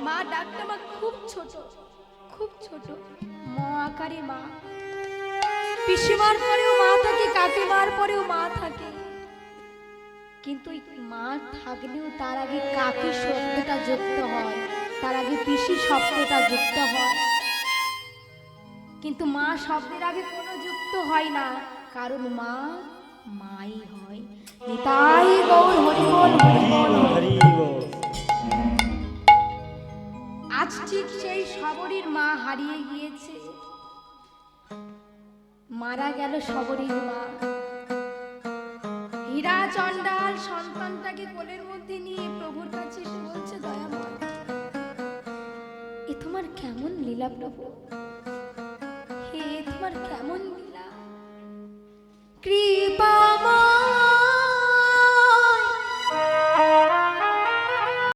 মা ডাকটা মা খুব ছোট, খুব ছোট, ম আকারে মা। পিসিমার পরেও মা থাকে, কাকিমার পরেও মা থাকে, কিন্তু মা থাকলেও তার আগে কাকি শব্দটা যুক্ত হয়, তার আগে পিসি শব্দটা যুক্ত হয়, কিন্তু মা শব্দের আগে কোনো যুক্ত হয় না, কারণ মা মাই হয়। নিতাই গৌর হরি বল, হরি বল, হরি বল। আজ ঠিক সেই সবরীর মা হারিয়ে গিয়েছে, মারা গেল সবরীর মা। হীরা চণ্ডাল সন্তানটাকে কোলের মধ্যে নিয়ে প্রভুর কাছে এসে বলছে, দয়াময়, এ তোমার কেমন লীলা প্রভু, হে তোমার কেমন লীলা?